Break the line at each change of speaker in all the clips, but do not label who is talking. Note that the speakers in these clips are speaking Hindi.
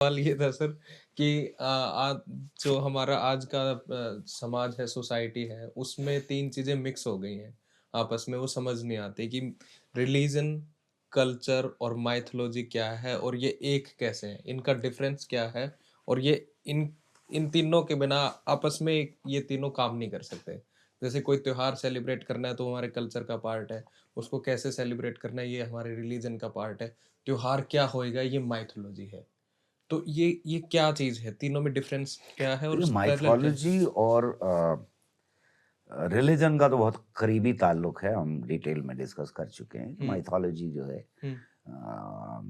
सवाल ये था सर कि आज जो हमारा आज का समाज है, सोसाइटी है, उसमें 3 चीज़ें मिक्स हो गई हैं आपस में, वो समझ नहीं आती कि रिलीजन, कल्चर और माइथोलॉजी क्या है और ये एक कैसे हैं? इनका डिफरेंस क्या है? और ये इन इन तीनों के बिना आपस में ये तीनों काम नहीं कर सकते। जैसे कोई त्योहार सेलिब्रेट करना है तो हमारे कल्चर का पार्ट है, उसको कैसे सेलिब्रेट करना है ये हमारे रिलीजन का पार्ट है, त्योहार क्या होएगा ये माइथोलॉजी है। तो ये क्या चीज़ है? तीनों में डिफरेंस क्या है और
देखिए,
पैरेलल क्या है?
माइथोलॉजी और रिलीजन का तो बहुत करीबी ताल्लुक है, हम डिटेल में डिस्कस कर चुके हैं।
हुँ,
माइथोलॉजी जो है
हुँ।
अ,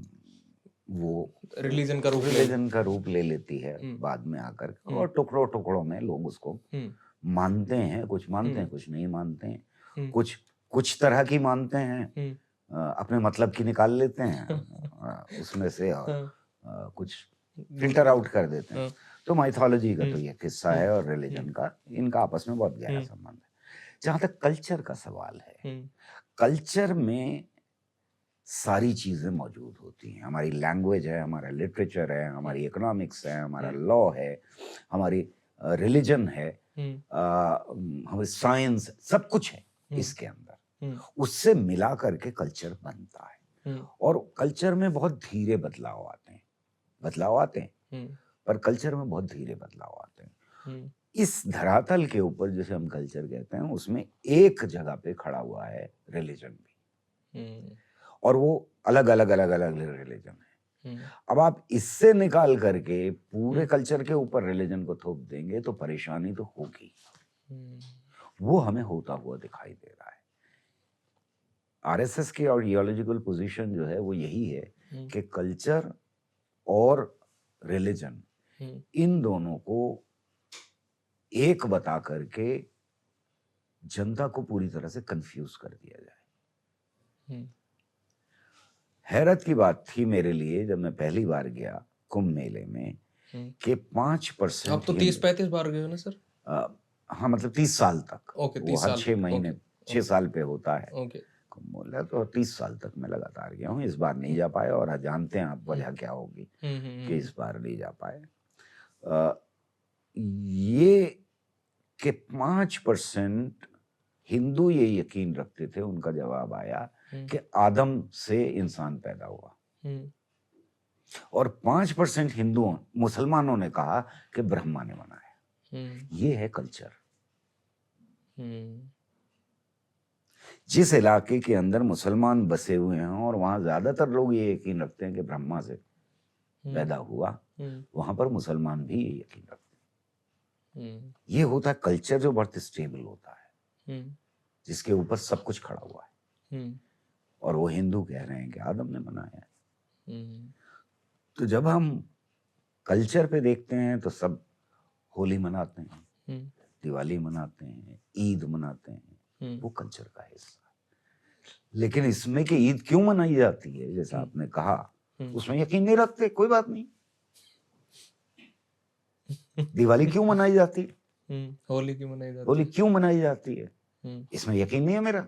वो
रिलीजन का रूप ले ले।
रिलीजन का रूप ले लेती है
हुँ,
बाद में आकर के,
हुँ,
और टुकड़ों-टुकड़ों में लोग उसको
हुँ,
मानते हैं, कुछ मानते
हुँ,
हैं, कुछ नहीं मानते हैं।
हुँ,
कुछ कुछ तरह की मानते हैं,
हुँ।
अपने मतलब की निकाल लेते हैं उसमें से, और
हाँ,
कुछ फ़िल्टर
दूसरी
आउट कर देते हैं।
हाँ,
तो माइथोलॉजी का
हुँ,
तो ये किस्सा
हुँ,
है, और
हुँ,
रिलीजन का, इनका आपस में बहुत गहरा
हुँ,
संबंध है। जहाँ तक कल्चर का सवाल है,
हुँ,
कल्चर में सारी चीज़ें मौजूद होती हैं। हमारी लैंग्वेज है, हमारा लिटरेचर है,
हुँ,
हमारी इकोनॉमिक्स है, हमारा
हुँ,
लॉ है, हमारी रिलीजन है,
हुँ,
हमारी साइंस, सब कुछ है
हुँ,
इसके अंदर।
हुँ,
उससे मिला करके कल्चर बनता है,
हुँ,
और कल्चर में बहुत धीरे बदलाव आते हैं। बदलाव आते हैं,
हुँ,
पर कल्चर में बहुत धीरे बदलाव आते हैं।
हुँ,
इस धरातल के ऊपर, जिसे हम कल्चर कहते हैं, उसमें एक जगह पे खड़ा हुआ है रिलीजन भी,
हुँ,
और वो अलग-अलग, अलग-अलग रिलीजन है।
हुँ,
अब आप इससे निकाल करके पूरे
हुँ,
कल्चर के ऊपर रिलीजन को थोप देंगे तो परेशानी तो होगी।
हुँ,
वो हमें होता हुआ दिखाई दे रहा है। आरएसएस की और थियोलॉजिकल पोजीशन जो है वो यही है
हुँ,
कि कल्चर और रिलीजन,
हुँ,
इन दोनों को एक बता करके जनता को पूरी तरह से कंफ्यूज कर दिया जाए।
हुँ,
हैरत की बात थी मेरे लिए जब मैं पहली बार गया कुंभ मेले में,
हुँ।
कि
आप
5%
तो
हिंदू,
30-35 बार गए हो ना सर?
अ, हाँ, मतलब 30 साल तक।
ओके,
वो
30
हर
साल
6
तक।
महीने,
ओके,
6
ओके,
साल पे होता है
ओके।
कुंभ मेला, तो 30 साल तक मैं लगातार गया हूँ। इस बार नहीं
हुँ,
जा पाया, और जानते हैं आप
हुँ,
वजह क्या होगी
हुँ, हुँ, हुँ,
कि
हुँ,
इस बार नहीं जा पाए। अ, ये कि 5% हिंदू ये यकीन रखते थे, उनका जवाब आया
हुँ,
कि आदम से इंसान पैदा हुआ,
हुँ,
और 5% हिंदुओं मुसलमानों ने कहा कि ब्रह्मा ने बनाया।
हुँ,
ये है कल्चर।
हुँ,
जिस इलाके के अंदर मुसलमान बसे हुए हैं, और वहां ज्यादातर लोग ये यकीन रखते हैं कि ब्रह्मा से
हुँ,
पैदा हुआ,
हुँ,
वहां पर मुसलमान भी ये यकीन रखते
हुँ,
हैं। ये होता है कल्चर, जो बहुत स्टेबल होता है,
हुँ,
जिसके ऊपर सब कुछ खड़ा हुआ है।
हुँ,
और वो हिंदू कह रहे हैं कि आदम ने बनाया है।
हुँ,
तो जब हम कल्चर पे देखते हैं तो सब होली मनाते हैं,
हुँ,
दिवाली मनाते हैं, ईद मनाते हैं,
हुँ,
वो कल्चर का हिस्सा है। लेकिन इसमें कि ईद क्यों मनाई जाती है, जैसा
हुँ,
आपने कहा,
हुँ,
उसमें यकीन नहीं रखते, कोई बात नहीं। दिवाली क्यों मनाई जाती है,
हुँ, होली क्यों मनाई जाती
होली
है?
क्यों मनाई जाती है,
हुँ,
इसमें यकीन नहीं है मेरा,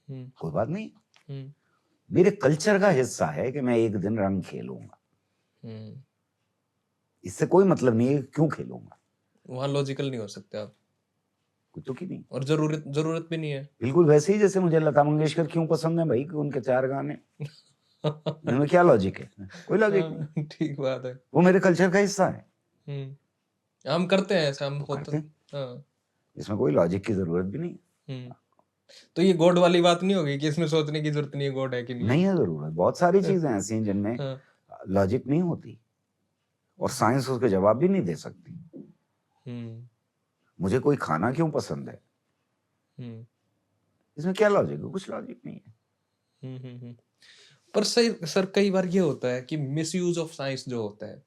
हुँ,
कोई बात नहीं।
हुँ,
मेरे कल्चर का हिस्सा है कि मैं एक दिन रंग खेलूंगा,
हुँ।
इससे कोई मतलब नहीं है कि क्यों खेलूंगा,
वहाँ लॉजिकल नहीं हो सकते आप
कोई तुक ही नहीं।
और ज़रूरत ज़रूरत भी नहीं है।
बिल्कुल वैसे ही जैसे मुझे लता मंगेशकर क्यों पसंद है भाई, कि उनके 4 गाने, इनमें क्या लॉजिक है, कोई लॉजिक नहीं।
हाँ, ठीक बात है।
वो मेरे कल्चर का हिस्सा है,
हुँ, हम करते हैं ऐसा, हम
तो
होता
करते हैं,
हाँ,
इसमें कोई लॉजिक की ज़रूरत भी नहीं।
हुँ। तो ये गॉड वाली बात नहीं होगी कि इसमें सोचने की ज़रूरत नहीं है गॉड है कि नहीं है?
नहीं है ज़रूरत, बहुत सारी
हाँ,
चीज़ें ऐसी हैं जिनमें
हाँ,
लॉजिक नहीं होती, और साइंस उसके जवाब भी नहीं दे सकती।
हुँ,
मुझे कोई खाना क्यों पसंद है,
हुँ,
इसमें क्या लॉजिक है? कुछ लॉजिक नहीं है।
हुँ, हुँ, हुँ। पर सही सर कई बार ये होता है कि मिसयूज़ ऑफ साइंस जो होता है,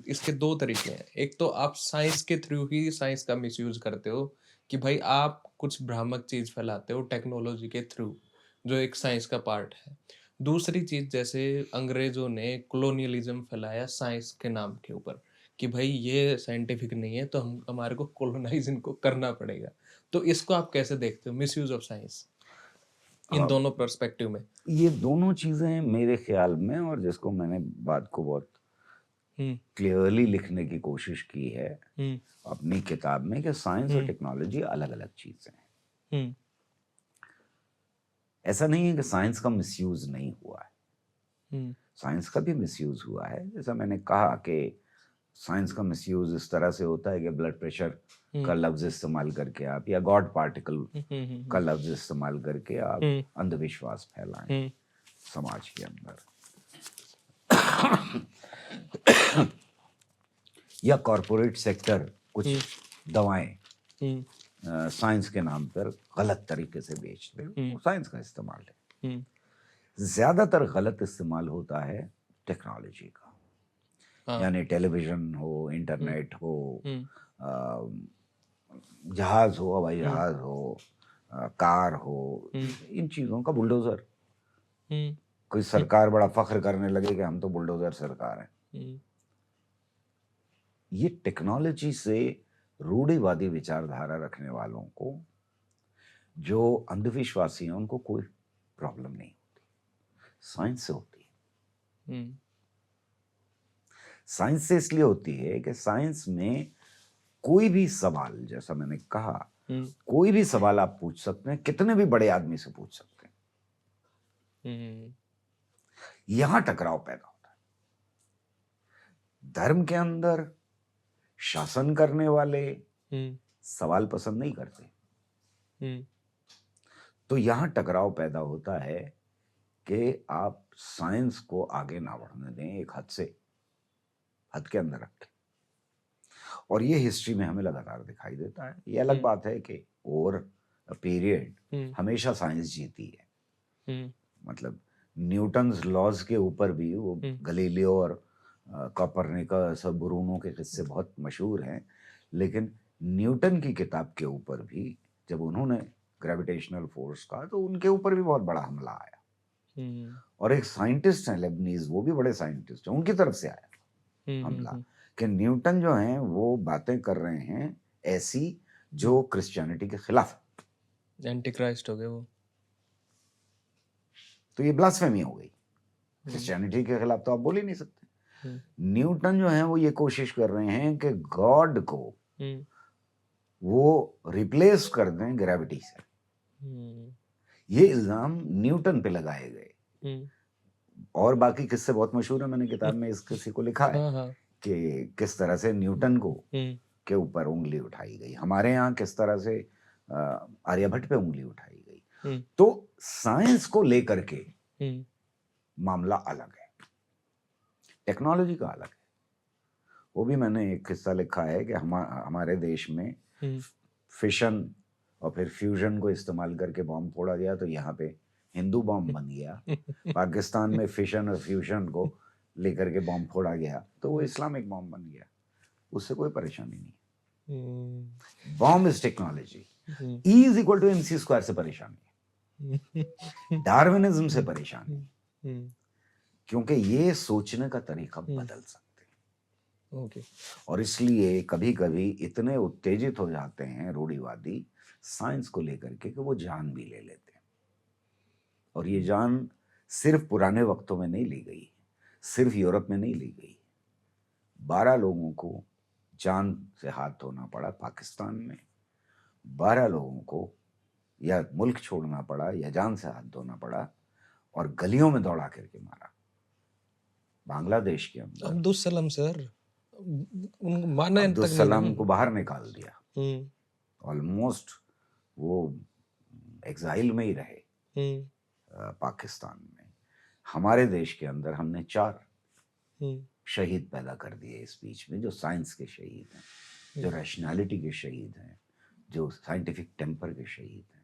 इसके 2 तरीके हैं। एक तो आप साइंस के थ्रू ही साइंस का मिसयूज़ करते हो कि भाई आप कुछ भ्रामक चीज़ फैलाते हो टेक्नोलॉजी के थ्रू, जो एक साइंस का पार्ट है। दूसरी चीज़ जैसे अंग्रेज़ों ने कॉलोनियलिज़्म फैलाया साइंस के नाम के ऊपर कि भाई ये साइंटिफिक नहीं है तो हम हमारे को कॉलोनाइज़ इनको करना पड़ेगा। तो इसको आप कैसे देखते हो मिसयूज़ ऑफ साइंस इन
अ,
दोनों पर्सपेक्टिव में?
ये दोनों चीज़ें मेरे ख़्याल में, और जिसको मैंने बात को बहुत क्लियरली लिखने की कोशिश की है
हम्म,
अपनी किताब में कि साइंस और टेक्नोलॉजी अलग अलग चीजें हैं।
हम्म,
ऐसा नहीं है कि साइंस का मिसयूज नहीं हुआ है,
हम्म,
साइंस का भी मिसयूज हुआ है। जैसा मैंने कहा कि साइंस का मिसयूज इस तरह से होता है कि ब्लड प्रेशर का लफ्ज इस्तेमाल करके आप, या गॉड पार्टिकल का लफ्ज इस्तेमाल करके आप अंधविश्वास फैलाएं समाज के अंदर, या कॉरपोरेट सेक्टर कुछ दवाएं साइंस के नाम पर गलत तरीके से बेच दे, वो साइंस का इस्तेमाल है। ज्यादातर गलत इस्तेमाल होता है टेक्नोलॉजी का,
हाँ,
यानी टेलीविजन हो, इंटरनेट हो, जहाज हो, हवाई जहाज हो, कार हो, इन चीजों का बुलडोजर। कोई सरकार बड़ा फख्र करने लगे कि हम तो बुलडोजर सरकार हैं। ये टेक्नोलॉजी से रूढ़िवादी विचारधारा रखने वालों को, जो अंधविश्वासी हैं, उनको कोई प्रॉब्लम नहीं होती, साइंस से होती है। साइंस से इसलिए होती है कि साइंस में कोई भी सवाल, जैसा मैंने कहा, कोई भी सवाल आप पूछ सकते हैं, कितने भी बड़े आदमी से पूछ सकते हैं। यहां टकराव पैदा होता है। धर्म के अंदर शासन करने वाले सवाल पसंद नहीं करते, तो यहां टकराव पैदा होता है कि आप साइंस को आगे ना बढ़ने दें, एक हद के अंदर रखें। और ये हिस्ट्री में हमें लगातार दिखाई देता है। ये अलग बात है कि ओवर अ पीरियड हमेशा साइंस जीती है। मतलब न्यूटन्स लॉज के ऊपर भी वो गलीलियो और कोपरनिकस और ब्रूनो के किस्से बहुत मशहूर हैं, लेकिन न्यूटन की किताब के ऊपर भी जब उन्होंने ग्रेविटेशनल फोर्स का, तो उनके ऊपर भी बहुत बड़ा हमला आया। और एक साइंटिस्ट हैं लेबनीज, वो भी बड़े साइंटिस्ट हैं, उनकी तरफ से आया हमला कि न्यूटन जो हैं वो बातें कर रहे हैं ऐसी जो क्रिश्चियनिटी के खिलाफ,
एंटी क्राइस्ट हो गए वो।
तो ये ब्लास्फेमी हो गई। क्रिश्चियनिटी के खिलाफ तो आप बोल ही नहीं सकते। न्यूटन जो है वो ये कोशिश कर रहे हैं कि गॉड को वो रिप्लेस कर दें ग्रेविटी से। ये इल्जाम न्यूटन पे लगाए गए। और बाकी किस्से बहुत मशहूर है, मैंने किताब में इस किस्से को लिखा है कि किस तरह से न्यूटन को के ऊपर उंगली उठाई गई, हमारे यहाँ किस तरह से आर्यभट्ट पे उंगली उठाई गई। तो साइंस को लेकर के मामला अलग है, टेक्नोलॉजी का अलग है। वो भी मैंने एक किस्सा लिखा है कि हमारे देश में फिशन और फिर फ्यूजन को इस्तेमाल करके बॉम्ब फोड़ा गया, तो यहाँ पे हिंदू बॉम्ब बन गया। पाकिस्तान में फिशन और फ्यूजन को लेकर के बॉम्ब फोड़ा गया, तो वो इस्लामिक बॉम्ब बन गया। उससे कोई परेशानी नहीं। Bomb is technology. E is equal to MC square से परेशानी है, डार्विनिज्म से परेशानी है, क्योंकि ये सोचने का तरीका बदल सकते हैं।
ओके।
और इसलिए कभी कभी इतने उत्तेजित हो जाते हैं रूढ़िवादी साइंस को लेकर के कि वो जान भी ले लेते हैं। और ये जान सिर्फ पुराने वक्तों में नहीं ली गई, सिर्फ यूरोप में नहीं ली गई। 12 लोगों को जान से हाथ धोना पड़ा पाकिस्तान में, 12 लोगों को या मुल्क छोड़ना पड़ा या जान से हाथ धोना पड़ा और गलियों में दौड़ा करके मारा। बांग्लादेश के अंदर
अब्दुल सलाम सर, उनको मारने तक
अब्दुल
नहीं
सलाम को बाहर निकाल दिया, ऑलमोस्ट वो एग्जाइल में ही रहे पाकिस्तान में। हमारे देश के अंदर हमने 4 शहीद पैदा कर दिए इस बीच में, जो साइंस के शहीद हैं, जो रैशनैलिटी के शहीद हैं, जो साइंटिफिक टेम्पर के शहीद हैं।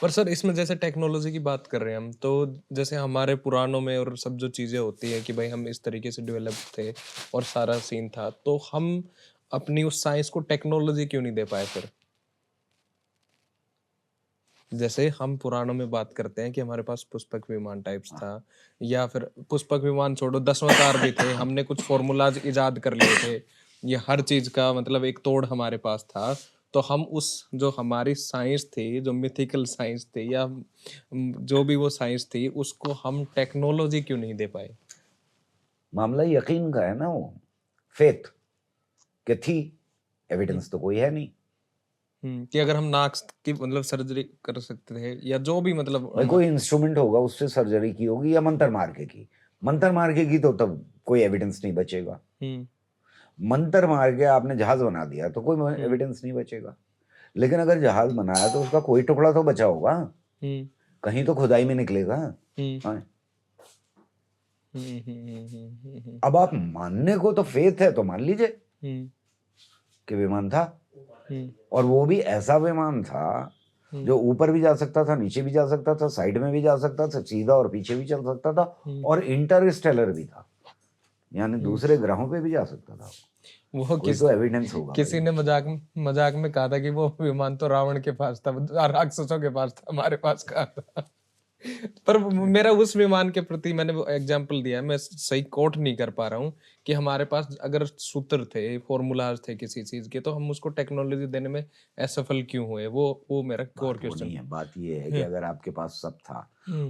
पर सर इसमें जैसे टेक्नोलॉजी की बात कर रहे हैं हम, तो जैसे हमारे पुराणों में और सब जो चीज़ें होती है कि भाई हम इस तरीके से डेवलप थे और सारा सीन था, तो हम अपनी उस साइंस को टेक्नोलॉजी क्यों नहीं दे पाए फिर? जैसे हम पुराणों में बात करते हैं कि हमारे पास पुष्पक विमान टाइप्स था, या फिर पुष्पक विमान छोड़ो 10वां तार भी थे, हमने कुछ फॉर्मूलाज इजाद कर लिए थे, ये हर चीज का मतलब एक तोड़ हमारे पास था। तो हम उस जो हमारी साइंस थी, जो मिथिकल साइंस थी या जो भी वो साइंस थी, उसको हम टेक्नोलॉजी क्यों नहीं दे पाए?
मामला यकीन का है ना, वो फेथ कि थी, एविडेंस तो कोई है नहीं।
कि अगर हम नाक की मतलब सर्जरी कर सकते थे या जो भी मतलब
भाई कोई इंस्ट्रूमेंट होगा उससे सर्जरी की होगी या मंत्र मार के की, मंत्र मार के की तो तब कोई एविडेंस नहीं बचेगा। मंत्र मार के आपने जहाज बना दिया तो कोई एविडेंस नहीं बचेगा। लेकिन अगर जहाज बनाया तो उसका कोई टुकड़ा तो बचा होगा, कहीं तो खुदाई में निकलेगा। हाँ। अब आप मानने को तो फेथ है तो मान लीजिए कि विमान था, और वो भी ऐसा विमान था जो ऊपर भी जा सकता था, नीचे भी जा सकता था, साइड में भी जा सकता था, सीधा और पीछे भी चल सकता था, और इंटरस्टेलर भी था, यानी दूसरे ग्रहों पे भी जा सकता था।
वो
कोई तो एविडेंस होगा।
किसी ने मजाक में कहा था कि वो विमान तो रावण के पास था, राक्षसों के पास था, हमारे पास कहाँ था। पर मेरा उस विमान के प्रति, मैंने वो एग्जांपल दिया है, मैं सही कोट नहीं कर पा रहा हूँ, कि हमारे पास अगर सूत्र थे, फॉर्मूलाज थे किसी चीज के, तो हम उसको टेक्नोलॉजी देने में असफल क्यों हुए? वो मेरा कोर क्वेश्चन है।
बात ये है कि अगर आपके पास सब था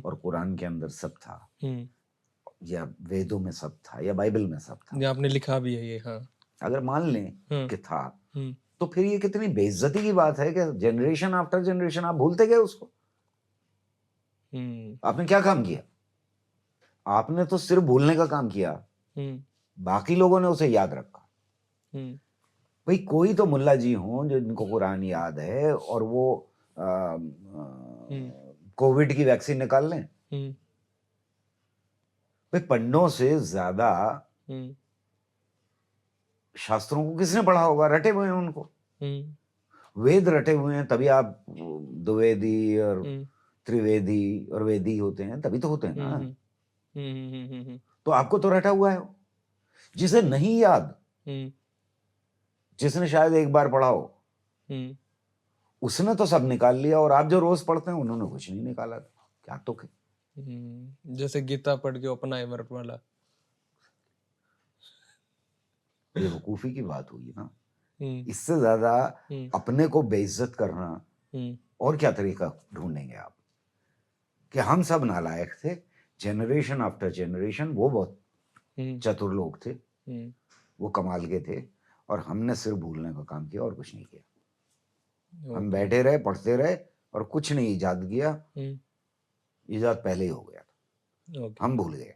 और कुरान के अंदर सब था, या वेदों में सब था, या बाइबल में सब था,
आपने लिखा भी है ये, हाँ,
अगर मान लें कि था, तो फिर ये कितनी बेइज्जती की बात है कि जनरेशन आफ्टर जनरेशन आप भूलते गए उसको। आपने क्या काम किया? आपने तो सिर्फ भूलने का काम किया, बाकी लोगों ने उसे याद रखा। भाई कोई तो मुल्ला जी हों जिनको कुरान याद है और वो कोविड की वैक्सीन निकाल लें। भाई पंडों से ज्यादा शास्त्रों को किसने पढ़ा होगा? रटे हुए हैं उनको, वेद रटे हुए हैं, तभी आप द्विवेदी और त्रिवेदी और वेदी होते हैं, तभी तो होते हैं ना। तो आपको तो रटा हुआ है। जिसे नहीं याद, जिसने शायद एक बार पढ़ा हो, उसने तो सब निकाल लिया, और आप जो रोज पढ़ते हैं उन्होंने कुछ नहीं निकाला। क्या तो
जैसे गीता पढ़ के ओपनहाइमर वाला,
बेवकूफी की बात हुई ना। इससे ज्यादा अपने को बेइज्जत करना और क्या तरीका ढूंढेंगे आप? कि हम सब नालायक थे, जनरेशन आफ्टर जनरेशन वो बहुत चतुर लोग थे, वो कमाल के थे, और हमने सिर्फ भूलने का काम किया और कुछ नहीं किया। हम बैठे रहे, पढ़ते रहे, और कुछ नहीं ईजाद किया। ईजाद पहले ही हो गया था, हम भूल गए।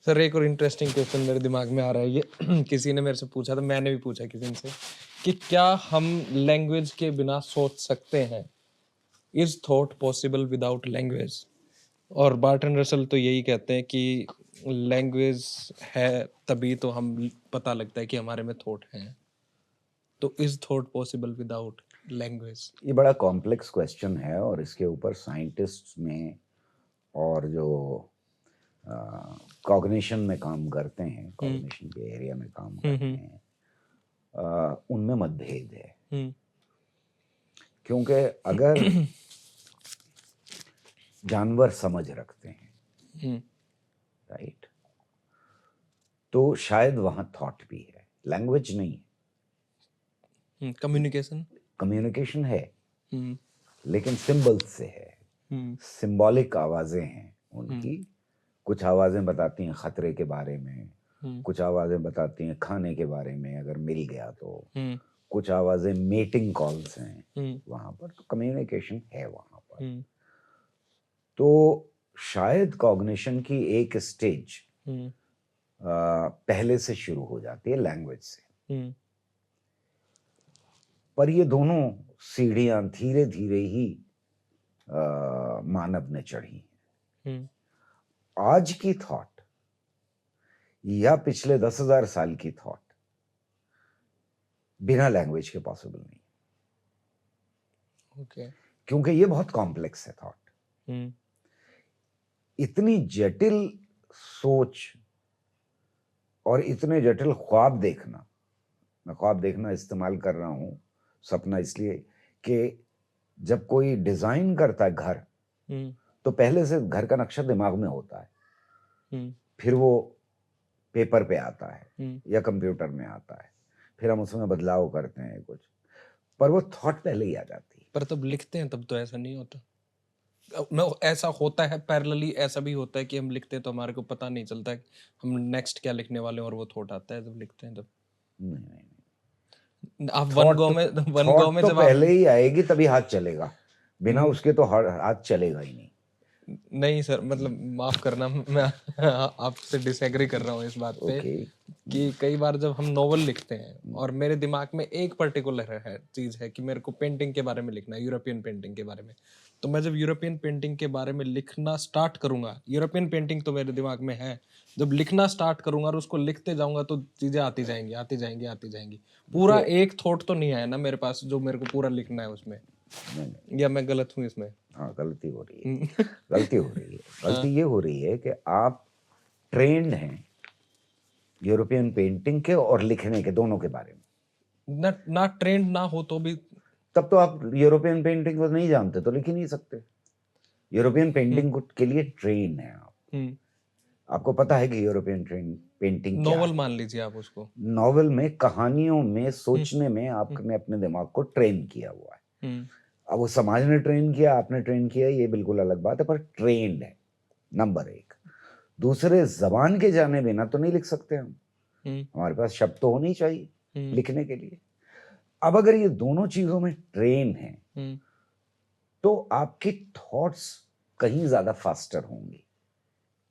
सर एक और इंटरेस्टिंग क्वेश्चन मेरे दिमाग में आ रहा है, ये किसी ने मेरे से पूछा था, मैंने भी पूछा किसी से, कि क्या हम लैंग्वेज के बिना सोच सकते हैं? Is thought possible without language? और बार्टन रसल तो यही कहते हैं कि लैंग्वेज है तभी तो हम पता लगता है कि हमारे में थॉट है। तो is thought possible without language?
ये बड़ा कॉम्प्लेक्स क्वेश्चन है, और इसके ऊपर साइंटिस्ट में और जो कॉग्निशन में काम करते हैं, कॉग्निशन के एरिया में काम करते हैं, उनमें मतभेद है। क्योंकि अगर जानवर समझ रखते हैं, राइट, तो शायद वहां थॉट भी है, लैंग्वेज नहीं है। कम्युनिकेशन है, लेकिन सिंबल्स से है, सिंबॉलिक आवाजें हैं उनकी। कुछ आवाजें बताती हैं खतरे के बारे में, कुछ आवाजें बताती हैं खाने के बारे में अगर मिल गया तो, कुछ आवाजें मेटिंग कॉल्स हैं वहां पर, तो कम्युनिकेशन है वहां पर। तो शायद कॉग्निशन की एक स्टेज पहले से शुरू हो जाती है लैंग्वेज से, पर ये दोनों सीढ़ियां धीरे धीरे ही मानव ने चढ़ी हैं। आज की थॉट या पिछले 10,000 साल की थॉट बिना लैंग्वेज के पॉसिबल नहीं। क्योंकि ये बहुत कॉम्प्लेक्स है थॉट। इतनी जटिल सोच और इतने जटिल ख्वाब देखना, मैं ख्वाब देखना इस्तेमाल कर रहा हूं, सपना इसलिए कि जब कोई डिजाइन करता है घर, तो पहले से घर का नक्शा दिमाग में होता है, फिर वो पेपर पे आता है या कंप्यूटर में आता है, फिर हम उसमें बदलाव करते हैं कुछ, पर वो थॉट पहले ही आ जाती है।
पर तब लिखते हैं तब तो ऐसा नहीं होता। ऐसा होता है पैरेलली, ऐसा भी होता है कि हम लिखते हैं तो हमारे को पता नहीं चलता है हम नेक्स्ट क्या लिखने वाले हैं, और वो थॉट आता है जब लिखते हैं तब।
नहीं,
आप वन गो
थॉट
में
तो
जब
पहले
आप
ही आएगी तभी हाथ चलेगा, बिना उसके तो हाथ चलेगा ही नहीं।
नहीं सर, मतलब माफ करना, मैं आपसे डिसएग्री कर रहा हूँ इस बात पे
ओके।
कि कई बार जब हम नॉवल लिखते हैं और मेरे दिमाग में एक पर्टिकुलर है चीज है कि मेरे को पेंटिंग के बारे में लिखना है, यूरोपियन पेंटिंग के बारे में, तो मैं जब यूरोपियन पेंटिंग के बारे में लिखना स्टार्ट करूंगा, यूरोपियन पेंटिंग तो मेरे दिमाग में है, जब लिखना स्टार्ट करूंगा और उसको लिखते जाऊंगा तो चीजें आती जाएंगी आती जाएंगी आती जाएंगी। पूरा एक थॉट तो नहीं आया ना मेरे पास जो मेरे को पूरा लिखना है उसमें। या मैं गलत हूँ इसमें?
हाँ, गलती हो रही है, गलती हो रही है। गलती ये हो रही है कि आप ट्रेंड हैं यूरोपियन पेंटिंग के और लिखने के, दोनों के बारे में।
ना ट्रेंड ना हो तो भी
तब तो आप यूरोपियन पेंटिंग को नहीं जानते तो लिख ही नहीं सकते। यूरोपियन पेंटिंग के लिए ट्रेन है आप, आपको पता है कि यूरोपियन पेंटिंग क्या
नॉवल
है।
मान लीजिए आप उसको,
नॉवल में, कहानियों में, सोचने में आपने अपने दिमाग को ट्रेन किया हुआ है। अब वो समाज ने ट्रेन किया, आपने ट्रेन किया, ये बिल्कुल अलग बात है, पर ट्रेंड है नंबर एक। दूसरे, जबान के जाने बिना तो नहीं लिख सकते हम, हमारे पास शब्द तो होने ही चाहिए लिखने के लिए। अब अगर ये दोनों चीजों में ट्रेन है तो आपकी थॉट्स कहीं ज्यादा फास्टर होंगी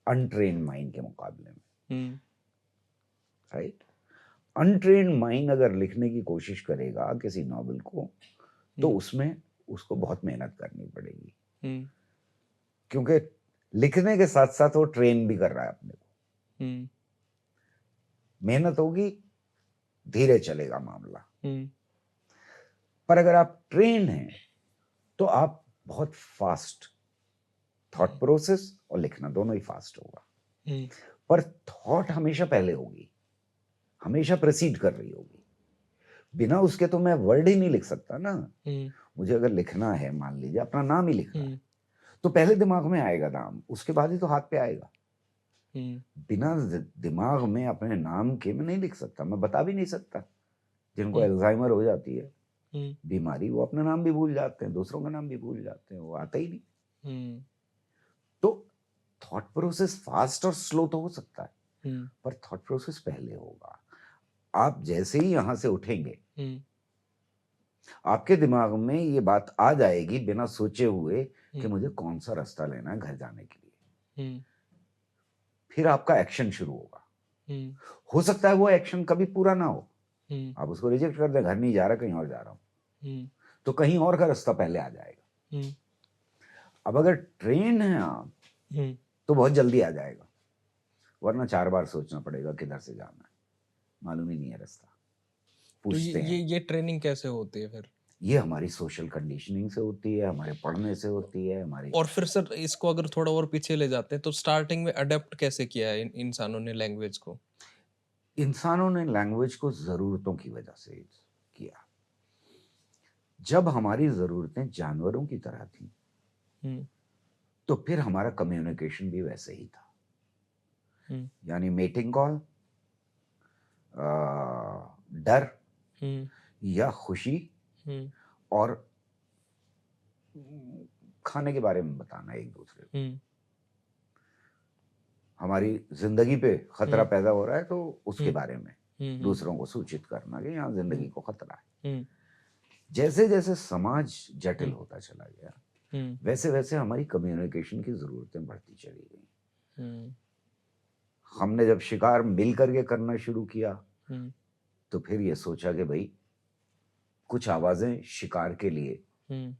अनट्रेन माइंड के मुकाबले में, राइट। अनट्रेन माइंड अगर लिखने की कोशिश करेगा किसी नॉवल को तो उसमें उसको बहुत मेहनत करनी पड़ेगी, क्योंकि लिखने के साथ साथ वो ट्रेन भी कर रहा है अपने को। मेहनत होगी, धीरे चलेगा मामला। पर अगर आप ट्रेन हैं तो आप बहुत फास्ट, थॉट प्रोसेस और लिखना दोनों ही फास्ट होगा। पर थॉट हमेशा पहले होगी, हमेशा प्रोसीड कर रही होगी। बिना उसके तो मैं वर्ड ही नहीं लिख सकता ना। मुझे अगर लिखना है, मान लीजिए अपना नाम ही लिखना है, तो पहले दिमाग में आएगा नाम, उसके बाद ही तो हाथ पे आएगा। बिना दिमाग में अपने नाम के मैं नहीं लिख सकता, मैं बता भी नहीं सकता। जिनको अल्जाइमर हो जाती है बीमारी, वो अपना नाम भी भूल जाते हैं, दूसरों का नाम भी भूल जाते हैं, वो आता ही नहीं। तो थॉट प्रोसेस फास्ट और स्लो तो हो सकता है, पर थॉट प्रोसेस पहले होगा। आप जैसे ही यहां से उठेंगे आपके दिमाग में ये बात आ जाएगी बिना सोचे हुए कि मुझे कौन सा रास्ता लेना है घर जाने के लिए। फिर आपका एक्शन शुरू होगा। हो सकता है वो एक्शन कभी पूरा ना हो, आप उसको रिजेक्ट कर दें, घर नहीं जा रहा, कहीं और जा रहा हूं, तो कहीं और का रास्ता पहले आ जाएगा। अब अगर ट्रेन है आप तो बहुत जल्दी आ जाएगा, वरना 4 बार सोचना पड़ेगा किधर से जाना है, मालूम ही नहीं है रास्ता। पूछते
तो ये ट्रेनिंग कैसे होती है फिर?
ये हमारी सोशल कंडीशनिंग से होती है, हमारे पढ़ने से होती है, हमारी।
और फिर सर इसको अगर थोड़ा और पीछे ले जाते हैं तो स्टार्टिंग में अडेप्ट कैसे किया है इंसानों ने लैंग्वेज को?
इंसानों ने लैंग्वेज को जरूरतों की वजह से किया। जब हमारी जरूरतें जानवरों की तरह थी तो फिर हमारा कम्युनिकेशन भी वैसे ही था। यानी मेटिंग कॉल, डर या खुशी, और खाने के बारे में बताना एक दूसरे को। हमारी जिंदगी पे खतरा पैदा हो रहा है तो उसके बारे में दूसरों को सूचित करना कि यहाँ जिंदगी को खतरा है। जैसे जैसे समाज जटिल होता चला गया वैसे वैसे हमारी कम्युनिकेशन की जरूरतें बढ़ती चली गई। हमने जब शिकार मिल करके करना शुरू किया तो फिर ये सोचा कि भाई कुछ आवाजें शिकार के लिए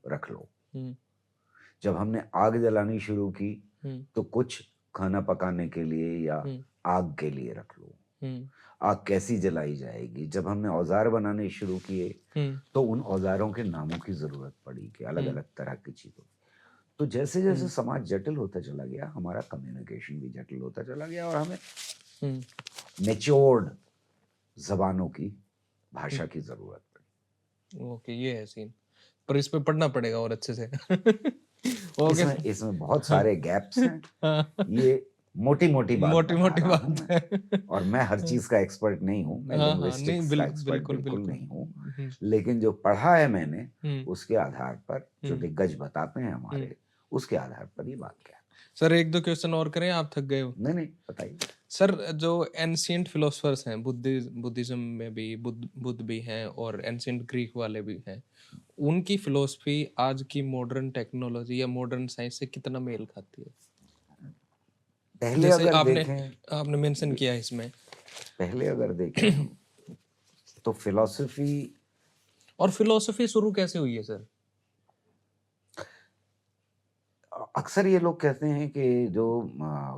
रख लो। जब हमने आग जलानी शुरू की तो कुछ खाना पकाने के लिए या आग के लिए रख लो। आग कैसी जलाई जाएगी? जब हमने औजार बनाने शुरू किए तो उन औजारों के नामों की जरूरत पड़ी कि अलग अलग तरह की चीजों। तो जैसे जैसे समाज जटिल होता चला गया हमारा कम्युनिकेशन भी जटिल होता चला गया और हमें मैच्योर्ड जबानों की, भाषा की जरूरत पड़ी।
ओके, ये है सीन, पर इस पे पढ़ना पड़ेगा और अच्छे से।
इसमें बहुत सारे गैप्स हैं। ये मोटी मोटी बात है और मैं हर चीज का एक्सपर्ट नहीं हूँ, मैं लिंग्विस्टिक्स का एक्सपर्ट बिल्कुल नहीं हूँ, लेकिन जो पढ़ा है मैंने उसके आधार पर जो दिग्गज बताते हैं हमारे, उसके आधार पर ये बात क्या है।
सर एक दो क्वेश्चन और करें, आप थक गए हो?
नहीं नहीं, बताइए।
सर जो एंशियंट फिलोसफर्स हैं, बुद्धिज्म में भी बुद्ध भी हैं और एंशियंट ग्रीक वाले भी हैं, उनकी फिलोसफी आज की मॉडर्न टेक्नोलॉजी या मॉडर्न साइंस से कितना मेल खाती है?
पहले
जैसे
अगर
आपने
देखें,
आपने मेंशन किया है इसमें।
पहले अगर देखें हम, तो फिलॉसफी,
और फिलोसफी शुरू कैसे हुई है सर?
अक्सर ये लोग कहते हैं कि जो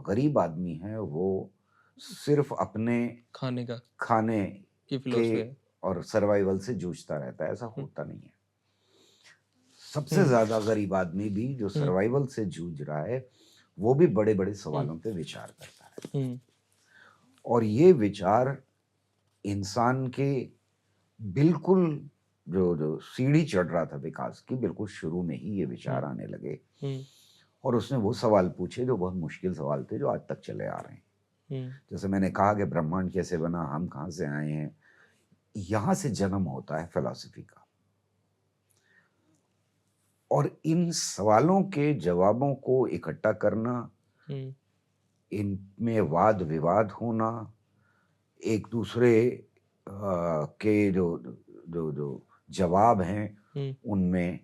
गरीब आदमी है वो सिर्फ अपने
खाने का
खाने
की
के
फिलोसफी है।
और सर्वाइवल से जूझता रहता है। ऐसा
हम्म,
होता नहीं है। सबसे
हम्म,
ज्यादा गरीब आदमी भी जो
हम्म,
सर्वाइवल से जूझ रहा है, वो भी बड़े बड़े
हम्म,
सवालों पे विचार करता है।
हम्म,
और ये विचार इंसान के बिल्कुल, जो जो सीढ़ी चढ़ रहा था विकास की, बिल्कुल शुरू में ही ये विचार
हम्म,
आने लगे।
हम्म,
और उसने वो सवाल पूछे जो बहुत मुश्किल सवाल थे, जो आज तक चले आ रहे हैं।
हम्म,
जैसे मैंने कहा कि ब्रह्मांड कैसे बना, हम कहाँ से आए हैं, यहाँ से जन्म होता है फिलॉसफी का। और इन सवालों के जवाबों को इकट्ठा करना,
हम्म,
इनमें वाद विवाद होना, एक दूसरे के जो जो जो जवाब हैं
हम्म,
उनमें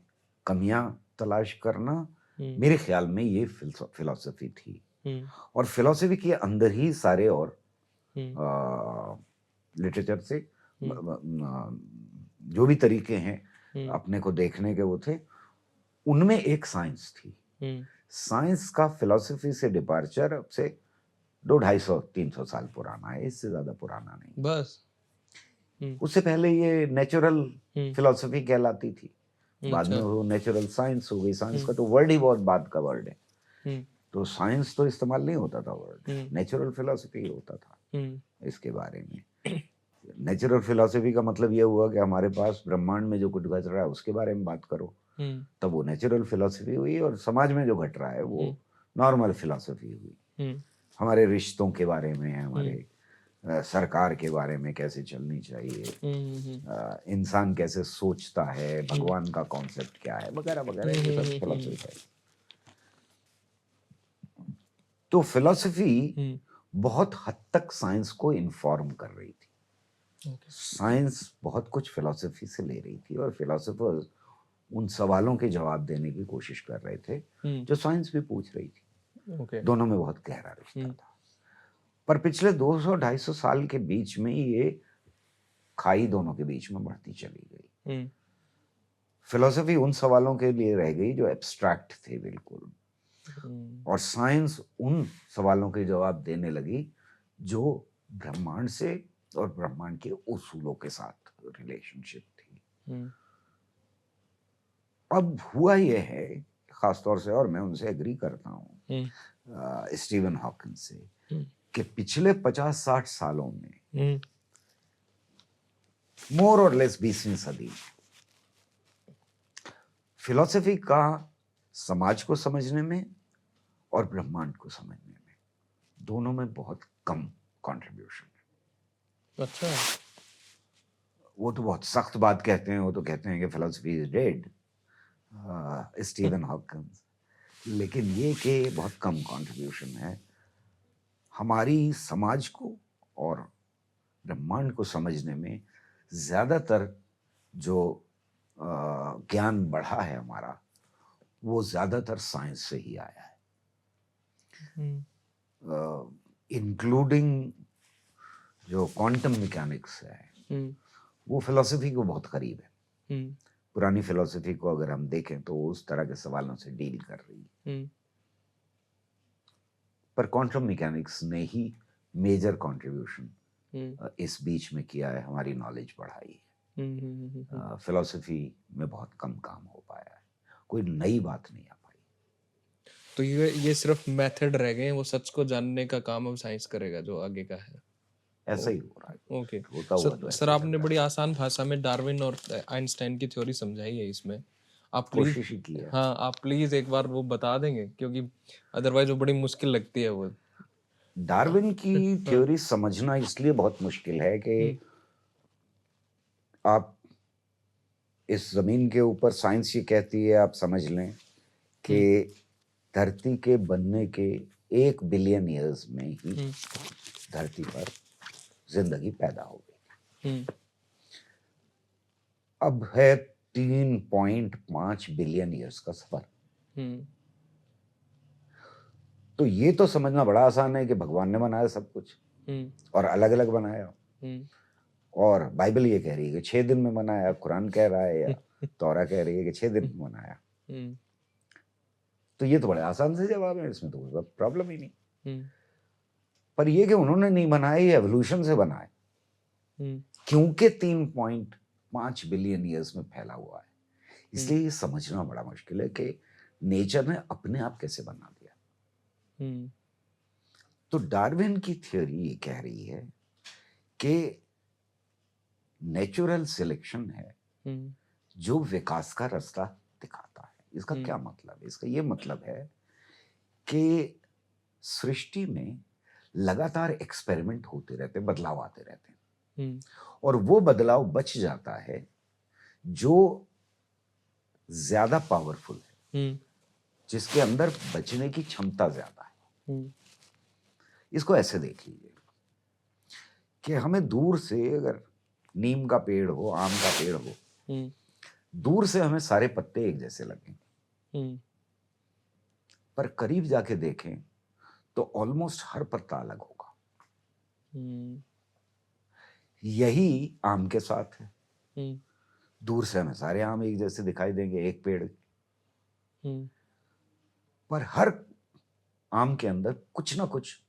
कमियां तलाश करना,
हम्म,
मेरे ख्याल में ये फिलॉसफी थी।
हम्म,
और फिलॉसफी के अंदर ही सारे और
हम्म,
लिटरेचर से
हम्म,
जो भी तरीके हैं
हम्म,
अपने को देखने के, वो थे। उनमें एक साइंस थी।
हम्म,
साइंस का फिलॉसफी से डिपार्चर अब से 200-250-300 साल पुराना है, इससे ज्यादा पुराना नहीं।
बस।
उससे पहले ये नेचुरल
हम्म,
फिलॉसफी कहलाती थी। बाद में
अच्छा।
वो नेचुरल साइंस हो गई। साइंस
हम्म,
का तो वर्ड ही बहुत बाद का वर्ड है।
हम्म,
तो साइंस तो इस्तेमाल नहीं होता था वर्ड,
हम्म,
नेचुरल फिलॉसफी होता था
हम्म,
इसके बारे में। नेचुरल फिलॉसफी का मतलब ये हुआ कि हमारे पास ब्रह्मांड में जो कुछ घट रहा है उसके बारे में बात करो,
हम्म,
तब वो नेचुरल फिलॉसफी हुई। और समाज में जो घट रहा है वो नॉर्मल फिलॉसफी हुई।
हम्म,
हमारे रिश्तों के बारे में,
हम्म,
हमारे सरकार के बारे में कैसे चलनी चाहिए,
हम्म,
इंसान कैसे सोचता है,
हम्म,
भगवान का कॉन्सेप्ट क्या है, वगैरह वगैरह, ये सब फिलॉसफी है। तो फिलॉसफी
हम्म,
बहुत हद तक साइंस को इन्फॉर्म कर रही थी।
ओके।
साइंस बहुत कुछ फिलॉसफी से ले रही थी और फिलोसोफर्स उन सवालों के जवाब देने की कोशिश कर रहे थे
हम्म,
जो साइंस भी पूछ रही थी।
ओके।
दोनों में बहुत गहरा रिश्ता था। पर पिछले 200-250 साल के बीच में ये खाई दोनों के बीच में बढ़ती चली गई।
हम्म,
फिलॉसफी उन सवालों के लिए रह गई जो एब्स्ट्रैक्ट थे बिल्कुल, और साइंस उन सवालों के जवाब देने लगी जो ब्रह्मांड से और ब्रह्मांड के उसूलों के साथ रिलेशनशिप थी।
हम्म,
अब हुआ यह है, खासतौर से, और मैं उनसे एग्री करता हूँ, स्टीवन हॉकिंस से,
हम्म,
कि पिछले 50-60 सालों में,
हम्म,
मोर और लेस 20वीं सदी में, फिलॉसफी का समाज को समझने में और ब्रह्मांड को समझने में, दोनों में बहुत कम कंट्रीब्यूशन है।
अच्छा।
वो तो बहुत सख्त बात कहते हैं, वो तो कहते हैं कि philosophy is dead, Steven Hawkins. लेकिन ये कि बहुत कम कंट्रीब्यूशन है हमारी समाज को और ब्रह्मांड को समझने में। ज्यादातर जो ज्ञान बढ़ा है हमारा, वो ज्यादातर साइंस से ही आया है, इंक्लूडिंग जो क्वांटम मैकेनिक्स है, वो फिलॉसफी को बहुत करीब है। पुरानी फिलॉसफी को अगर हम देखें तो वो उस तरह के सवालों से डील कर रही है। पर क्वांटम मैकेनिक्स ने ही मेजर कंट्रीब्यूशन इस बीच में किया है, हमारी नॉलेज बढ़ाई है। फिलॉसफी में बहुत कम काम हो पाया है, कोई नई बात नहीं आ पाई।
तो ये सिर्फ मेथड रह गए हैं, वो सच को जानने का काम अब साइंस करेगा जो आगे का है।
ऐसा ही हो रहा है।
ओके।
होता हुआ तो
सर
ऐसा ही चल
आपने
रहा
बड़ी
है।
आसान भाषा में डार्विन और आइंस्टाइन की थ्योरी समझाई है इसमें। आप प्लीज,
कोशिश ही की है।
हाँ आप प्लीज एक बार वो बता देंगे, क्योंकि अदरवाइज वो बड़ी मुश्किल लगती है वो।
डार्विन की
हाँ।
थ्योरी समझना इसलिए बहुत मुश्किल है कि आप इस जमीन के ऊपर, साइंस ये कहती है, आप समझ लें कि धरती के बनने के 1 बिलियन ईयर्स में ही धरती पर जिंदगी पैदा हो गई। अब है 3.5 बिलियन ईयर्स का सफर। तो ये तो समझना बड़ा आसान है कि भगवान ने बनाया सब कुछ और अलग अलग बनाया, और बाइबल ये कह रही है कि 6 दिन में बनाया, कुरान कह रहा है या तौरा कह रही है कि 6 दिन में बनाया। तो ये तो बड़े आसान से जवाब है, इसमें तो कोई प्रॉब्लम ही नहीं। पर ये कि उन्होंने नहीं बनाया, ये एवोल्यूशन से बना है, क्योंकि 3.5 बिलियन ईयर्स में फैला हुआ है। इसलिए ये समझना बड़ा मुश्किल है कि नेचर ने अपने आप कैसे बना दिया। तो डार्विन की थ्योरी ये कह रही है कि नेचुरल सिलेक्शन है जो विकास का रास्ता दिखाता है। इसका क्या मतलब है? इसका ये मतलब है कि सृष्टि में लगातार एक्सपेरिमेंट होते रहते, बदलाव आते रहते हैं, और वो बदलाव बच जाता है जो ज्यादा पावरफुल है, जिसके अंदर बचने की क्षमता ज्यादा है। इसको ऐसे देख लीजिए कि हमें दूर से अगर नीम का पेड़ हो, आम का पेड़ हो, दूर से हमें सारे पत्ते एक जैसे लगेंगे, पर करीब जाके देखें तो ऑलमोस्ट हर पत्ता अलग होगा। यही आम के साथ है। दूर से हमें सारे आम एक जैसे दिखाई देंगे, एक पेड़, पर हर आम के अंदर कुछ ना कुछ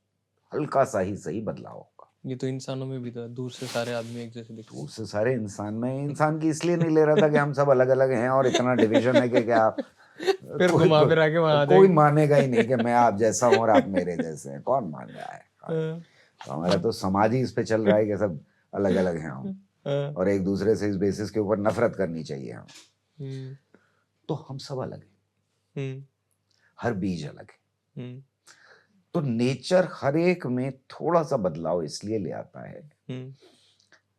हल्का सा ही सही बदलाव होगा।
ये तो इंसानों में भी था, दूर से सारे आदमी एक जैसे दिखते हैं।
दूर से सारे इंसान में, इंसान की इसलिए नहीं ले रहा था कि हम सब अलग अलग हैं और इतना डिवीजन है कि क्या
फिर घुमा फिरा के वहां
कोई मानेगा ही नहीं कि मैं आप जैसा हूं और आप मेरे जैसे हैं। कौन मान रहा है? तो हमारा तो समाज ही इस पे चल रहा है कि सब अलग अलग हैं हम, और एक दूसरे से इस बेसिस के ऊपर नफरत करनी चाहिए हम। तो हम सब अलग हैं, हर बीज अलग है। तो नेचर हर एक में थोड़ा सा बदलाव इसलिए ले आता है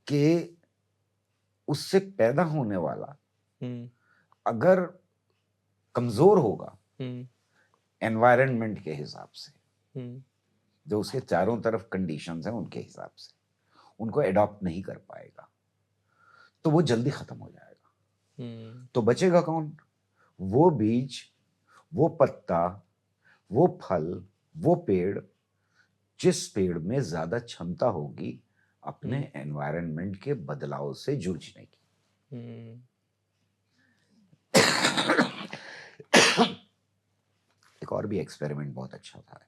कि उससे पैदा होने वाला अगर कमजोर होगा एनवायरनमेंट के हिसाब से, जो उसके चारों तरफ कंडीशंस हैं उनके हिसाब से, उनको एडॉप्ट नहीं कर पाएगा, तो वो जल्दी खत्म हो जाएगा। तो बचेगा कौन? वो बीज, वो पत्ता, वो फल, वो पेड़, जिस पेड़ में ज्यादा क्षमता होगी अपने एनवायरनमेंट के बदलाव से जूझने की। एक और भी एक्सपेरिमेंट बहुत अच्छा था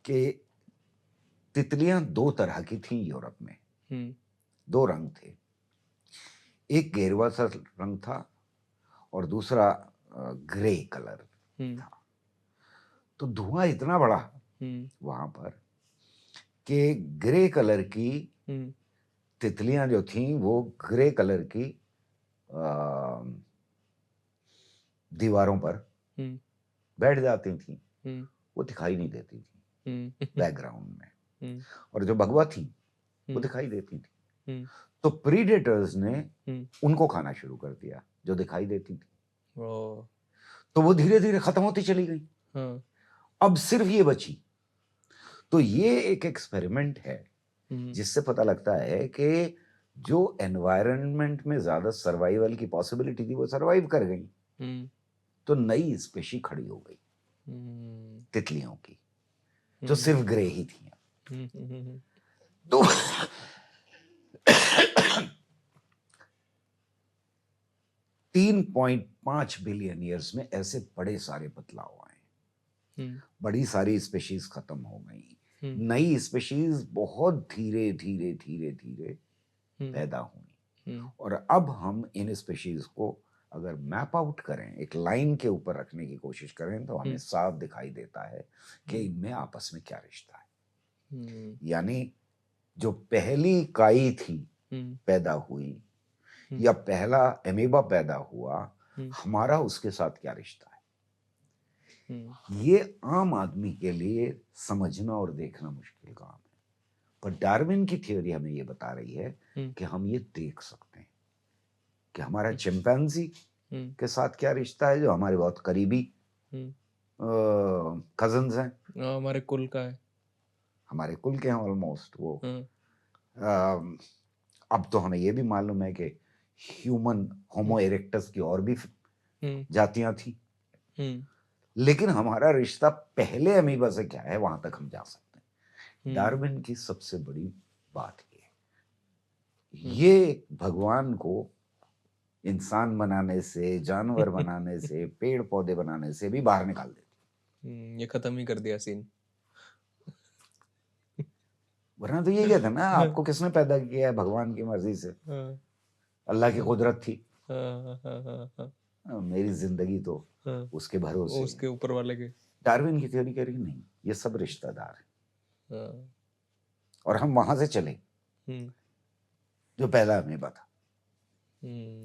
कि तितलियां 2 तरह की थी यूरोप में। 2 रंग थे, एक गेरुआ सा रंग था और दूसरा ग्रे कलर था। तो धुआं इतना बड़ा वहां पर कि ग्रे कलर की तितलियां जो थी वो ग्रे कलर की दीवारों पर बैठ जाती थी, वो दिखाई नहीं देती थी बैकग्राउंड में, और जो भगवा थी वो दिखाई देती थी। तो प्रीडेटर्स ने उनको खाना शुरू कर दिया जो दिखाई देती थी, तो वो धीरे धीरे खत्म होती चली गई। अब सिर्फ ये बची। तो ये एक एक्सपेरिमेंट है जिससे पता लगता है कि जो एनवायरनमेंट में ज्यादा सर्वाइवल की पॉसिबिलिटी थी वो सर्वाइव कर गई, तो नई स्पेशी खड़ी हो गई तितलियों की, जो सिर्फ ग्रे ही थी। तो 3.5 बिलियन ईयर्स में ऐसे बड़े सारे बदलाव आए, बड़ी सारी स्पेशीज खत्म हो गई, नई स्पेशीज बहुत धीरे धीरे धीरे धीरे पैदा हुई, और अब हम इन स्पेशीज को अगर मैप आउट करें, एक लाइन के ऊपर रखने की कोशिश करें, तो हमें साफ दिखाई देता है कि इनमें आपस में क्या रिश्ता है। यानी जो पहली काई थी पैदा हुई या पहला एमीबा पैदा हुआ, हमारा उसके साथ क्या रिश्ता है, ये आम आदमी के लिए समझना और देखना मुश्किल काम है। पर डार्विन की थ्योरी हमें ये बता रही है कि हम ये देख सकते हैं कि हमारा चिंपैंजी के साथ क्या रिश्ता है, जो हमारे बहुत करीबी कजन्स हैं,
हमारे कुल का है।
हमारे कुल के हैं ऑलमोस्ट वो।
हाँ।
अब तो हमें ये भी मालूम है कि ह्यूमन होमो इरेक्टस की और भी जातियां थी, लेकिन हमारा रिश्ता पहले अमीबा से क्या है वहां तक हम जा सकते हैं। डार्विन की सबसे बड़ी बात ये भगवान को इंसान बनाने से, जानवर बनाने से, पेड़ पौधे बनाने से भी बाहर निकाल देती।
ये खत्म ही कर दिया सीन।
वरना तो ये कहते ना, आपको किसने पैदा किया है? भगवान की मर्जी से, अल्लाह की कुदरत थी। मेरी जिंदगी तो उसके भरोसे,
उसके ऊपर वाले के।
डार्विन की थ्योरी कह रही नहीं, ये सब रिश्तेदार है और हम वहां से चले जो पहला अमीबा था,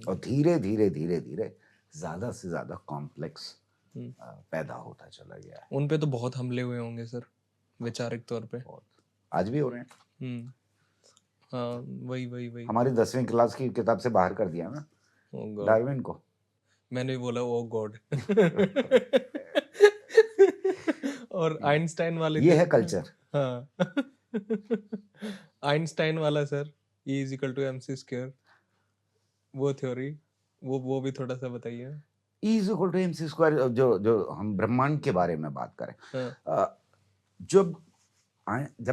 और धीरे धीरे धीरे धीरे ज्यादा से ज्यादा कॉम्प्लेक्स पैदा होता चला गया है।
उन पे तो बहुत हमले हुए होंगे सर, वैचारिक तौर पे।
आज भी हो रहे हैं।
हाँ, वही
हमारी 10वीं क्लास की किताब से बाहर कर दिया ना डार्विन को।
मैंने भी बोला ओ गॉड। और आइंस्टाइन वाले
ये है कल्चर।
हाँ। आइंस्टाइन वाला sir, E is equal to mc square, वो थ्योरी, वो भी थोड़ा सा बताइए।
E is equal to mc square, जो हम ब्रह्मांड के बारे में बात करें, जब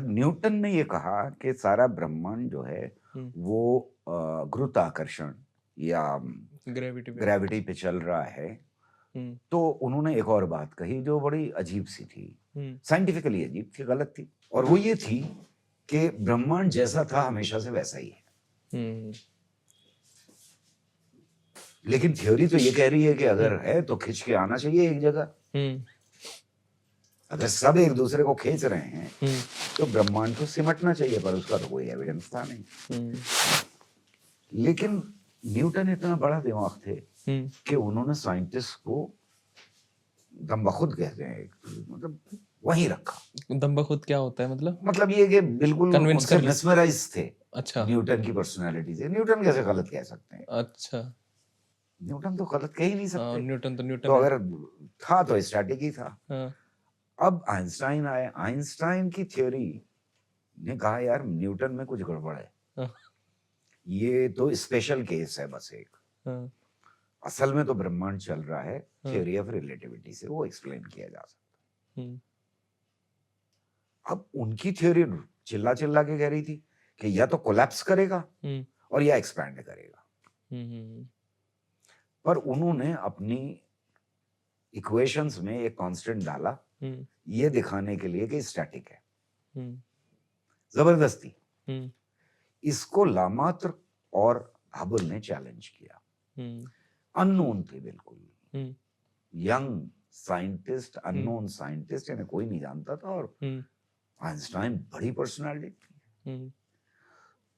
न्यूटन ने ये कहा कि सारा ब्रह्मांड जो है वो गुरुत्वाकर्षण या ग्रेविटी पे चल रहा है, तो उन्होंने एक और बात कही जो बड़ी अजीब सी थी, साइंटिफिकली अजीब थी, गलत थी, और वो ये थी कि ब्रह्मांड जैसा था हमेशा से वैसा ही है। लेकिन थ्योरी तो ये कह रही है कि अगर है तो खींच के आना चाहिए एक जगह। अगर सब एक दूसरे को खींच रहे हैं तो ब्रह्मांड को सिमटना चाहिए, पर उसका तो कोई एविडेंस था नहीं। लेकिन न्यूटन इतना बड़ा दिमाग थे कि उन्होंने साइंटिस्ट को दम्बखुद कहते हैं, मतलब वहीं रखा।
दम्बखुद क्या होता है? मतलब
ये कि बिल्कुल
कन्विंस कर
मेस्मराइज थे।
अच्छा,
न्यूटन की पर्सनालिटी से। न्यूटन कैसे गलत कह सकते हैं?
अच्छा,
न्यूटन तो गलत कह ही नहीं सकते।
न्यूटन
तो अगर था तो स्टैटिक ही था।
हाँ।
अब आइंस्टाइन आए, आइंस्टाइन की थ्योरी ने कहा यार न्यूटन में कुछ गड़बड़ है, ये तो स्पेशल केस है बस एक। असल में तो ब्रह्मांड चल रहा है थ्योरी ऑफ रिलेटिविटी से, वो एक्सप्लेन किया जा सकता है। अब उनकी थ्योरी चिल्ला चिल्ला के कह रही थी कि या तो कोलैप्स करेगा और या एक्सपैंड करेगा, पर उन्होंने अपनी इक्वेशंस में एक कांस्टेंट डाला ये दिखाने के लिए कि स्टैटिक है। जबरदस्ती इसको लामात्र और हबल ने चैलेंज किया। अननोन थे बिल्कुल, यंग साइंटिस्ट, अननोन साइंटिस्ट, यानी कोई नहीं जानता था, और आइंस्टाइन बड़ी पर्सनालिटी थी।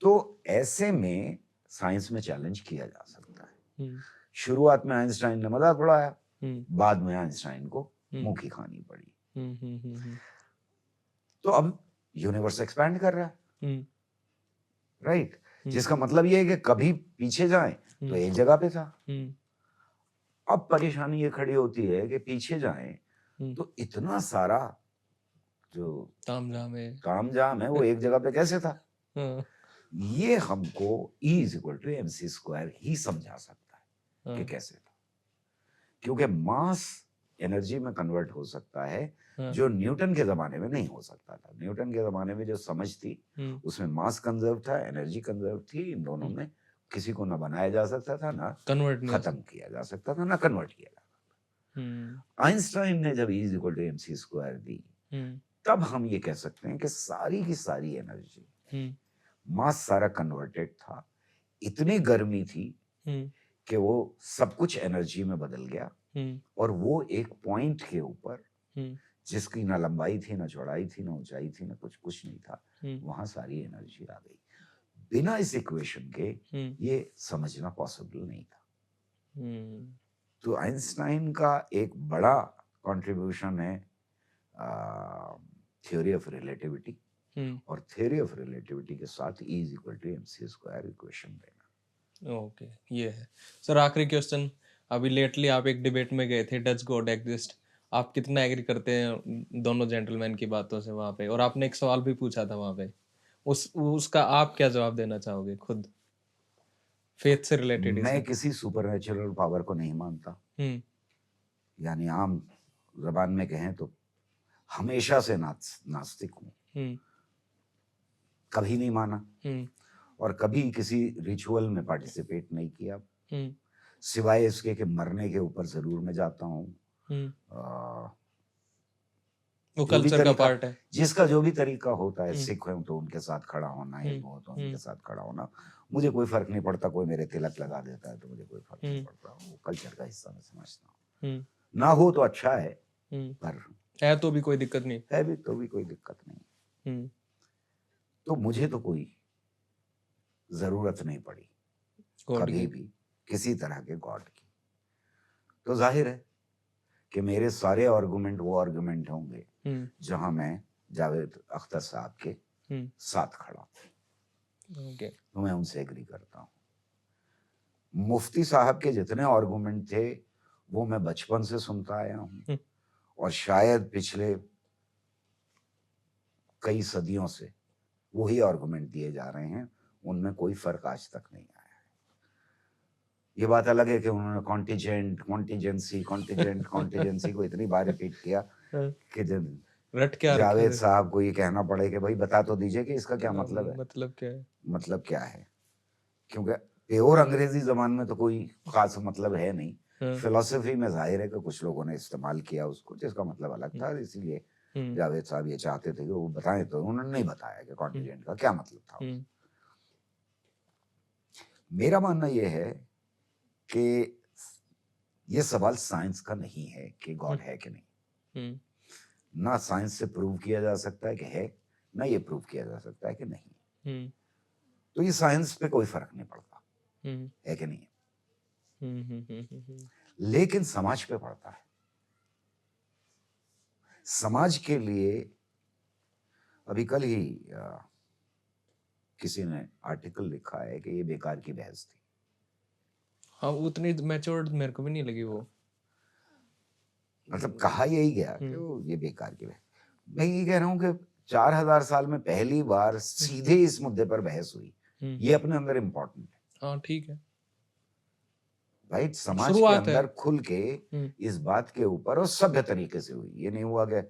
तो ऐसे में साइंस में चैलेंज किया जा सकता है। शुरुआत में आइंस्टाइन ने मजाक उड़ाया, बाद में आइंस्टाइन को मुंह की खानी पड़ी। तो अब यूनिवर्स एक्सपैंड कर रहा है, राइट? जिसका मतलब ये है कि कभी पीछे जाएं तो एक जगह पे था। अब परेशानी ये खड़ी होती है कि पीछे जाएं तो इतना सारा जो तामझाम है वो एक जगह पे कैसे था? ये हमको E is equal to mc square ही समझा सकता है कि कैसे था, क्योंकि मास एनर्जी में कन्वर्ट हो सकता है जो न्यूटन के जमाने में नहीं हो सकता था। न्यूटन के जमाने में जो समझ थी उसमें मास कंजर्व था, एनर्जी कंजर्व थी। इन दोनों में किसी को ना बनाया जा सकता था, ना खत्म किया जा सकता था, ना कन्वर्ट किया जा सकता था। आइंस्टाइन ने जब E is equal to mc square दी, तब हम ये कह सकते हैं कि सारी की सारी एनर्जी, मास सारा कन्वर्टेड था। इतनी गर्मी थी कि वो सब कुछ एनर्जी में बदल गया, और वो एक पॉइंट के ऊपर जिसकी ना लंबाई थी, ना चौड़ाई थी, ना ऊंचाई थी, ना कुछ नहीं था, वहां सारी एनर्जी आ गई। बिना इस इक्वेशन के ये समझना पॉसिबल नहीं था। तो आइंस्टाइन का एक बड़ा कंट्रीब्यूशन है थ्योरी ऑफ रिलेटिविटी, और थ्योरी ऑफ रिलेटिविटी के साथ E is equal to mc square equation देना।
ओके, ये है सर। आखिरी क्वेश्चन, अभी लेटली आप एक डिबेट में गए थे, डज गॉड एग्जिस्ट? आप कितना एग्री करते हैं दोनों जेंटलमैन की बातों से वहाँ पे? और आपने एक सवाल भी पूछा था वहाँ पे। उसका आप क्या जवाब देना चाहोगे खुद? फेथ से रिलेटेड ही
मैं
सर।
किसी सुपरनेचुरल पावर को नहीं मानता।
हुँ,
यानी आम ज़बान में कहें तो हमेशा से नास्तिक हूँ।
हुँ,
कभी नहीं माना
हुँ,
और कभी किसी रिचुअल में पार्टिसिपेट नहीं किया।
हुँ,
सिवाय इसके कि मरने के ऊपर ज़रूर मैं जाता हूँ।
हुँ।
अ,
वो
जो भी
कल्चर का
तरीका
पार्ट है।
जिसका जो भी तरीका होता है,
हुँ,
सिख हूँ तो उनके साथ खड़ा होना,
हुँ,
हिंदू हूँ तो उनके
हुँ,
साथ खड़ा होना, मुझे कोई फ़र्क नहीं पड़ता। कोई मेरे तिलक लगा देता है तो मुझे कोई फ़र्क नहीं
हुँ,
पड़ता। वो कल्चर का हिस्सा मैं समझता हूँ।
हुँ,
ना हो तो अच्छा है,
हुँ।
पर
है तो भी कोई दिक्कत नहीं।
है भी तो भी कोई दिक्कत नहीं।
हुँ,
तो मुझे तो कोई ज़रूरत नहीं पड़ी,
गॉड
कभी
की।
भी, किसी तरह के गॉड की। तो ज़ाहिर है कि मेरे सारे आर्गुमेंट वो आर्गुमेंट होंगे
हुँ,
जहाँ मैं जावेद अख्तर साहब के
हुँ,
साथ खड़ा हूँ,
ओके।
तो मैं उनसे एग्री करता हूँ। मुफ्ती साहब के जितने आर्गुमेंट थे, वो मैं बचपन से सुनता आया हूँ
हुँ,
और शायद पिछले कई सदियों से वही आर्गुमेंट दिए जा रहे हैं, उनमें कोई फ़र्क आज तक नहीं आया। ये बात अलग है कि उन्होंने कॉन्टिजेंट, कॉन्टिजेंसी, कॉन्टिजेंट, कॉन्टिजेंसी को इतनी बार रिपीट किया
हाँ,
कि जब
रट क्या रखा
जावेद
है?
साहब को ये कहना पड़े कि भाई बता तो दीजिए कि इसका क्या मतलब है?
मतलब क्या है?
मतलब क्या है? क्योंकि प्योर अंग्रेजी ज़बान में तो कोई ख़ास मतलब है नहीं।
हाँ,
फ़िलॉसफ़ी में ज़ाहिर है कि कुछ लोगों ने इस्तेमाल किया उसको, जिसका मतलब अलग
हुँ,
था, इसीलिए
हुँ,
जावेद साहब ये चाहते थे कि वो बताएँ, तो उन्होंने नहीं बताया कि
हुँ,
कॉन्टिजेंट का क्या मतलब था।
हुँ,
मेरा मानना ये है कि ये सवाल साइंस का नहीं है कि
हुँ,
गॉड है कि नहीं।
हुँ,
ना साइंस से प्रूव किया जा सकता है कि है, ना ये प्रूव किया जा सकता है कि नहीं।
हुँ,
तो ये साइंस पे कोई फ़र्क नहीं पड़ता,
हुँ,
है कि नहीं?
हुँ, हुँ, हुँ, हुँ, हुँ,
लेकिन समाज पे पड़ता है। समाज के लिए अभी कल ही किसी ने आर्टिकल लिखा है कि ये बेकार की बहस थी।
हाँ, उतनी मैच्योर्ड मेरे को भी नहीं लगी वो।
मतलब कहा यही गया कि
हुँ,
वो ये बेकार की बहस। मैं ये कह रहा हूँ कि 4000 साल में पहली बार
हुँ,
सीधे इस मुद्दे पर बहस हुई।
हुँ,
ये अपने अंदर इम्पोर्टेंट है।
हाँ, ठीक है।
राइट? समाज के
शुरुआत है।
अंदर खुल के
हुँ,
इस बात के ऊपर और सभ्य तरीके से हुई। ये नहीं हुआ कि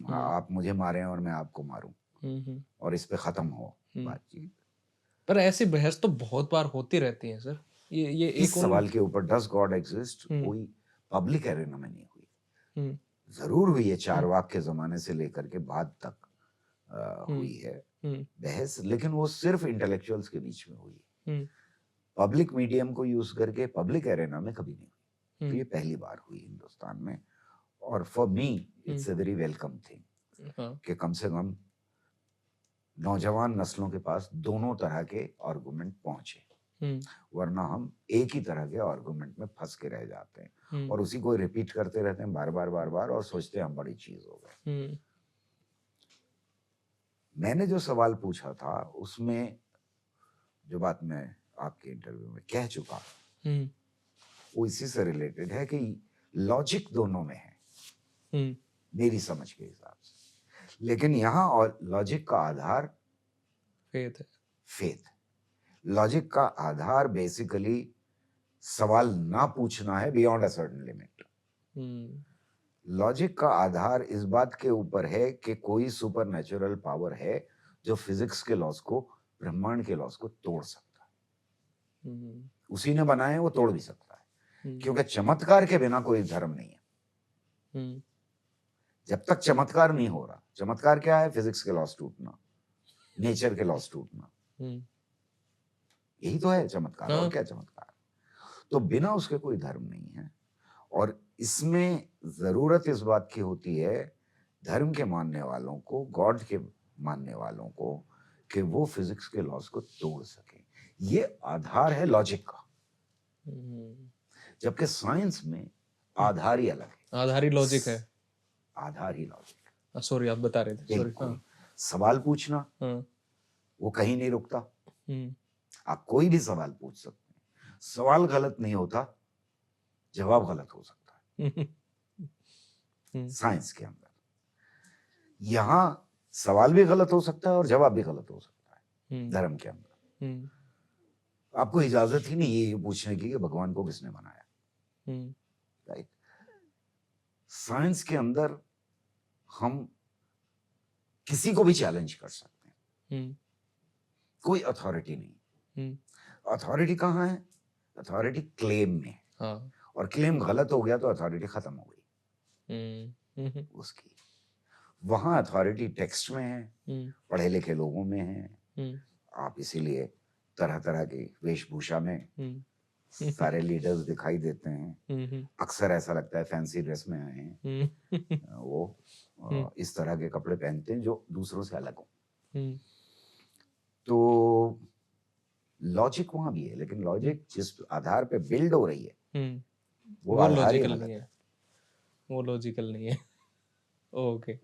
हुँ,
आप मुझे मारें और मैं आपको मारूँ
हुँ, हुँ,
और इस पे ख़त्म हो
हुँ।
बातचीत।
पर ऐसी बहस तो बहुत बार होती रहती है सर। ये
इस
एक उन
सवाल के ऊपर डज़ गॉड एक्सिस्ट
हुँ,
कोई पब्लिक एरेना में नहीं हुई।
हुँ,
ज़रूर हुई है
हुँ,
चारवाक के ज़माने से लेकर के बाद तक
हुँ,
हुई है
हुँ,
बहस, लेकिन वो सिर्फ़ इंटेलेक्चुअल्स के बीच में हुई।
हुँ,
पब्लिक मीडियम को यूज़ करके पब्लिक एरेना में कभी नहीं हुई। तो
हुँ,
ये पहली बार हुई हिंदुस्तान में और for me
hmm,
it's a very welcome thing
हाँ,
कि कम से कम नौजवान नस्लों के पास दोनों तरह के आर्गुमेंट पहुंचे,
हुँ,
वरना हम एक ही तरह के आर्गुमेंट में फंस के रह जाते हैं
हुँ,
और उसी को रिपीट करते रहते हैं बार बार बार बार और सोचते हैं हम बड़ी चीज हो गए।
हुँ,
मैंने जो सवाल पूछा था उसमें जो बात मैं आपके इंटरव्यू में कह चुका
हुँ,
वो इसी से रिलेटेड है कि लॉजिक दोनों में है
हुँ,
मेरी समझ के हिसाब से, लेकिन यहाँ और लॉजिक का आधार
फेथ है।
फेथ, लॉजिक का आधार बेसिकली सवाल ना पूछना है beyond a certain limit.
Hmm,
logic का आधार इस बात के ऊपर है कि कोई सुपरनेचुरल पावर है जो फिजिक्स के लॉज को, ब्रह्मांड के लॉज को तोड़ सकता है।
हुँ,
उसी ने बनाए, वो तोड़ भी सकता है,
हुँ,
क्योंकि चमत्कार के बिना कोई धर्म नहीं है।
हुँ,
जब तक चमत्कार नहीं हो रहा, चमत्कार क्या है? फिजिक्स के लॉज टूटना, नेचर के लॉज टूटना,
हुँ,
यही तो है चमत्कार। और
हाँ,
क्या चमत्कार? तो बिना उसके कोई धर्म नहीं है और इसमें जरूरत इस बात की होती है धर्म के मानने वालों को, गॉड के मानने वालों को, कि वो फिजिक्स के लॉज को तोड़ सके। ये आधार है लॉजिक का,
हुँ,
जबकि साइंस में
हुँ,
आधार ही अलग है।
आधारी लॉजिक है।
आधार ही लॉजिक,
सॉरी आप बता रहे थे, सॉरी।
बिल्कुल।
हाँ,
सवाल पूछना
हाँ,
वो कहीं नहीं रुकता।
हुँ,
आप कोई भी सवाल पूछ सकते हैं, सवाल गलत नहीं होता, जवाब गलत हो सकता है। साइंस के अंदर। यहाँ सवाल भी गलत हो सकता है और जवाब भी गलत हो सकता है धर्म के अंदर। आपको इजाजत ही नहीं है ये पूछने की कि भगवान को किसने बनाया, राइट। साइंस के अंदर हम किसी को भी चैलेंज कर सकते हैं, कोई अथॉरिटी नहीं। अथॉरिटी कहाँ है? अथॉरिटी क्लेम में है। हाँ। और क्लेम गलत हो गया तो अथॉरिटी खत्म हो गई उसकी। वहां अथॉरिटी टेक्स्ट में है, पढ़े लिखे लोगों में है। आप इसीलिए तरह तरह की वेशभूषा में सारे लीडर्स दिखाई देते हैं। अक्सर ऐसा लगता है फैंसी ड्रेस में आए हैं वो, इस तरह के कपड़े पहनते हैं जो दूसरों से अलग हो। तो लॉजिक वहां भी है, लेकिन लॉजिक जिस आधार पे बिल्ड हो रही है वो
लॉजिकल नहीं है, वो लॉजिकल नहीं है। ओके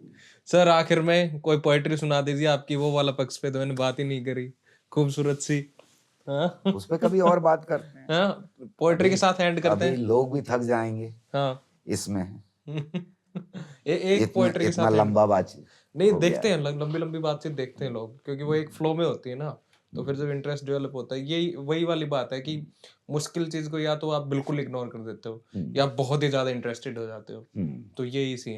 सर, आखिर में कोई पोएट्री सुना दीजिए आपकी, वो वाला पक्ष पे तो मैंने बात ही नहीं करी, खूबसूरत सी। हाँ?
उस पे कभी और बात करते हैं।
हाँ, पोएट्री के साथ एंड करते हैं।
अभी लोग भी थक जाएंगे
हाँ
इसमें।
एक पोएट्री के साथ
लंबा बातचीत
नहीं देखते हैं, लंबी लंबी बातचीत देखते हैं लोग, क्योंकि वो एक फ्लो में होती है ना, तो फिर जब इंटरेस्ट डेवलप होता है, यही वही वाली बात है कि मुश्किल चीज को या तो आप बिल्कुल इग्नोर कर देते हो या बहुत ही ज्यादा इंटरेस्टेड हो जाते हो, तो यही सीन